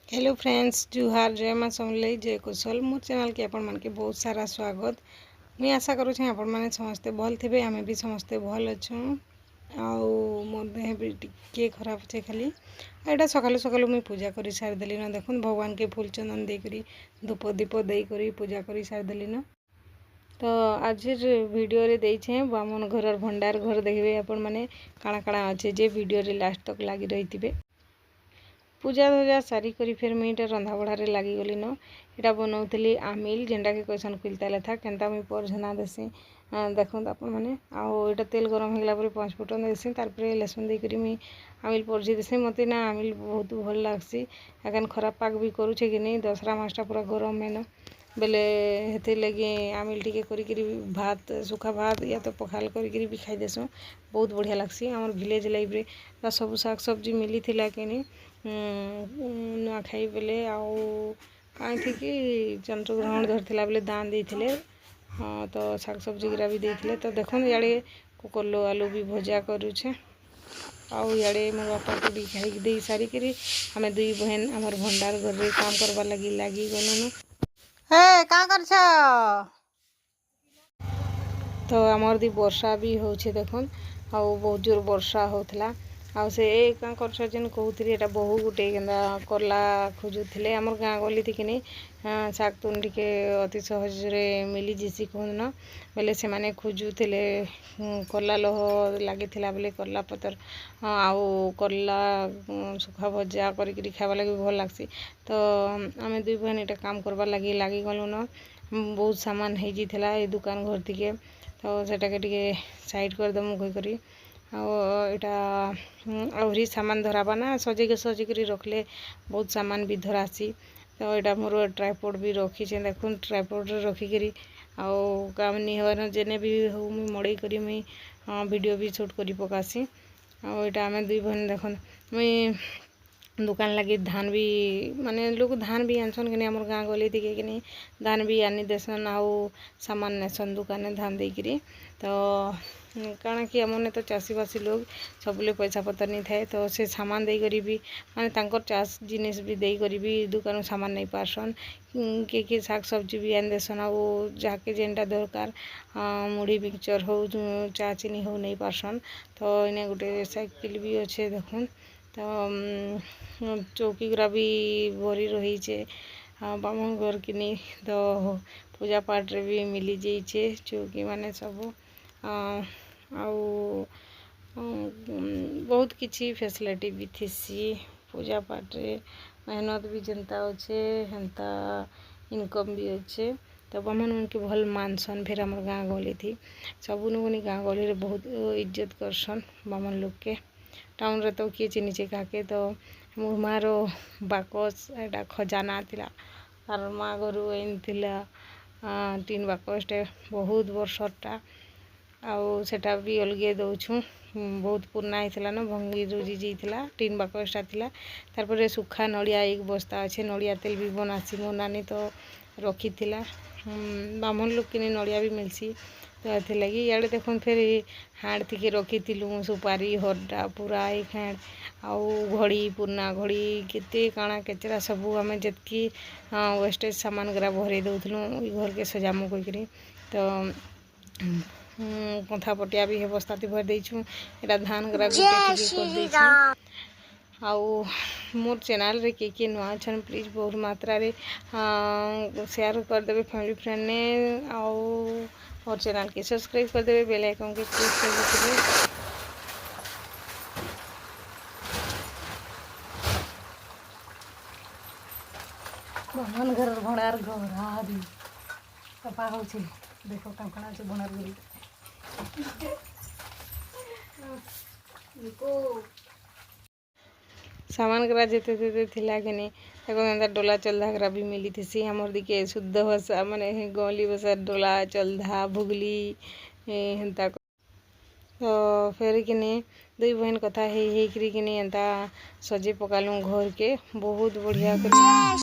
Hello friends जुहार जय माँ समलई जय कुशल मोर चैनल के आपण के बहुत सारा स्वागत। मुझे आशा करुँ आपण मैंने समस्ते भल थे आम भी समस्ते भल अच्छुँ आउ मोर देह भी टिके खराब अच्छे खाली एटा सकालू सकालू मुझे पूजा कर सारीदेली न देखुन भगवान के फूल चंदन देकर धूप दीप देकर पूजा कर सारीदेली न। तो आज वीडियो रे देछे बामन घर भंडार घर देखिए आपण मैंने काଣା काଣା अच्छे जे वीडियो रे लास्ट तक लगी रही थे। पूजा धूजा सारी करी फिर मुझे इटा रंधा बढ़ारे लगिगली न। इटा बनाऊली आमिल जेनटा के क्वेश्चन खुलता था केनता मुझे परझना देसी देखो आपण मैंने आटा तेल गरम होगा 5 फुटन देसी तार लहसुन देकर मुझे आमिल परझी देसी मत ना आमिल बहुत भल लगसी एखन खराब पाग भी करुचे कि नहीं दसरा मासटा पूरा गरम है न बेले हेतिर लगे आमिल टिके करी भात सुखा भात या तो पखाल करी भी खाई देसुँ बहुत बढ़िया लगसी। आमर विलेज लाइफ रे सब शाक सब्जी मिली थिला कि नुआखाई बेले आथी कि चंद्रग्रहण धरला बेले दान देते हाँ तो शाक सब्जी गिरा भी देते तो देख इे कोलो आलू भी भजा करुचे आड़े मोर बापा को भी खाई दे सारिक आम दुई बहन आमर भंडार घर रे काम करवा लगी गलुन। हे का करछ तो आमर दी वर्षा भी होछे देखुन बहुत जोर वर्षा होतला आउ से क्या कर जेन कहते एटा बहु गोटे केन्दा करला खोजुले आमर गाँ गली थी कि शाग तुन टिके अति सहज मिली जीसी कहन बेले से माने खोजुले करला लह लगी बेले करला पतर आउ करला सुखा भजा करी खावा लगे भल लगसी। तो आम दुई बहन एटा काम करवा लगी गलु न बहुत सामान हो जाता ये दुकान घर टिके तो सेटा के साइड करदमु कहीकरी आटा आहरी सामान धराबा ना सजेक रखले बहुत सामान भी धरासी। तो यहाँ मोर ट्राइपॉड भी रखी देखुन ट्राइपॉड रखिकी काम नहीं हवा जेने भी हो मुई मड़ई करी मुई वीडियो भी शूट करी पकासी आटा आम दुई बहन देखुन मुई दुकान लगी धान भी माने लोग धान भी आनसन कि आम गाँ गली दिखे कि धान भी आनी देसन आउ सामान नेसन दुकान धान देकरी। तो काଣା कि आमने तो चाषीबासी लोग सबले पैसा पतर नहीं थाए तो से सामान देकर भी माने तांकर चाष जिनिस भी देकर भी दुकान सामान नहीं पारसन किए शाक सब्जी भी आनी देसन आउ जहाँके जेनटा दरकार मुढ़ी मिक्सचर हो चा चीनी हो नहीं पारसन। तो इने गोटे साइकिल भी अच्छे देखुन तो चौकी गुरा भी भरी रही है बामन घर किनी तो पूजा पाठ रे भी मिली जाइए चौकी माने सब आउ बहुत किसी फैसिलिटी भी थी पूजा पाठ रे मेहनत भी जनता अच्छे हेन्ता इनकम भी अच्छे। तो बामन मन के भल मानसन फिर आम गाँ गली थी सबुन गाँ गली रे बहुत इज्जत करसन बामन लोग के टाउन रे तो किए चिन्हिचे काके तो मोर मार बाकस एटा खजाना थिला तार माँ घरू आनिथिला तीन बाकसटे बहुत वर्षटा आउ सेटा भी अलगे दौछूँ बहुत पुराना होता न भंगी रुजी जाइला तीन बाकसटा थिला तारपर सुखा नड़िया एक बस्ता अच्छे नड़िया तेल भी बनासी मो नानी तो रखी थिला बामन लोग किने नड़िया भी मिलसी तो ये लगी इे देखुन फिर हाँड़ थी रखी सुपारी हरडा पूरा एक हाँड़ आउ घड़ी पुराना घड़ी केते काଣା केचरा सबू आम जितकी वेस्टेज सामान गुरा भरे दौलूँ घर के सजामु कहीकि तो कंथा पटिया भी है बस्ता भर देछूँ एटा धान गुरा गुटे कर देछूँ आउ मोर चैनल रे के नुआ छन प्लीज बहुत मात्रा रे शेयर कर देबे फैमिली फ्रेंड ने आउ और चैनल के सब्सक्राइब कर देबे बेल आइकन के क्लिक कर देबे। बामन घर भणार घर हारी सफा हो देखो कंकड़ा से भणार गरी सामान करा जेते तेते थिला कि नहीं डोला चलधा करा भी मिली थी हमर दिके शुद्ध भाषा माने गली भाषा डोला चलधा भुगली हेन्ता तो फिर कि दुई बहन कथा हेकरी कि एंता सजे पकालूँ घर के बहुत बढ़िया कर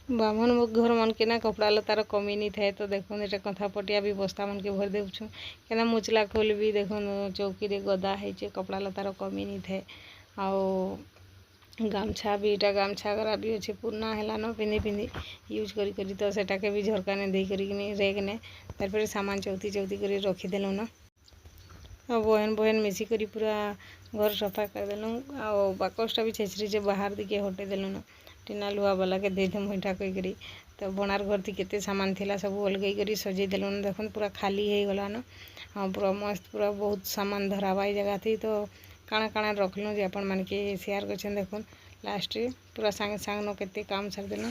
बामन घर मन के ना कपड़ा लतार कमी नहीं थाए। तो देखो ये कंथा पटिया भी बस्ता मन के भर देछूँ क्या मुचला खोल भी देखो चौकी रे गदा है कपड़ा लतार कमी नहीं थाए आउ गामछा भी इटा गामछा गरा भी अच्छे पुराना है पिंधि पिंधि यूज करी तो सेटा के भी झरका ने दे करी रेग ने तार सामान चौथी चौथी कर रखीदेलु न बहन बहन मिसिक पूरा घर सफा करदेलु आ बाकसटा भी छेचरी बाहर दिखे हटेदेलु न टीना लुहा वाला के देदेम इटा कहीकि तो बणार घर थी केते सामान थिला सब अलगई करी सजेदेलु न देखन पूरा खाली हो गला न पूरा मस्त पूरा बहुत सामान धराबाई जगह थी तो काଣା काଣା रखलु जे अपन मन के शेयर कर देखुन लास्ट रे पूरा सांगे सांग न केते काम छाड़देलु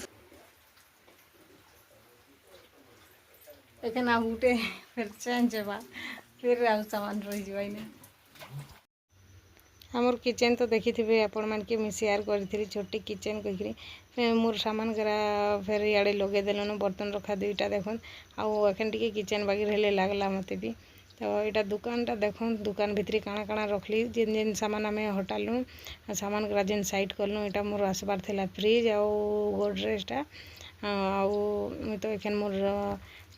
एखन आ उठे फिर चेंज बा फिर आ सामान रही जवाई ने हमर किचन तो देखी थे आपण मन के मैं शेयर करी छोटी किचन कहीकि मोर सामान करा फिर इे लगे देलन बर्तन रखा दुईटा देखुन आखन टे किचन बागी हेले लगला मत भी तो यहाँ दुकानटा देखुन दुकान भितर काଣା काଣା रखली जेन जेन सामान आम हटालु सामान करा जेन साइड कलु यहाँ मोर आसबार थिला फ्रिज आउ गोडरेजटा मुई तो एखन मोर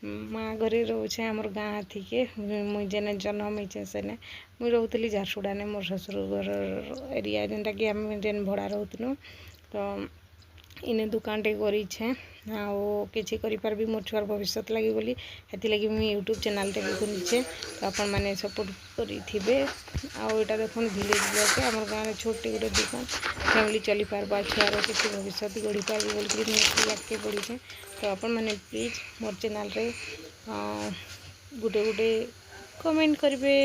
माँ घरे रोचे आमर गाँ हाथी के मुई जेने जन्म होइछे सेने मुई रोथली झारसुड़ा ने मोर ससुर घर एरिया जेनटा कि आम जेन भड़ा रोथनु तो इने दुकान टे करीछे किछि करि पारबी मोर छुआर भविष्य लगी बोली हेति लगी मुई यूट्यूब चैनल टे खुलीछे तो आपण माने सपोर्ट करिथिबे आटा देखुन विलेज ब्लॉक आमर गाँव छोटे गोटे दुकान फैमिली चली पारबा छुआर किसी भविष्य गढ़ी पारबे बोल आगे बढ़ीछे तो आपण माने प्लीज मोर चैनल रे गोटे गोटे कमेंट करेंगे।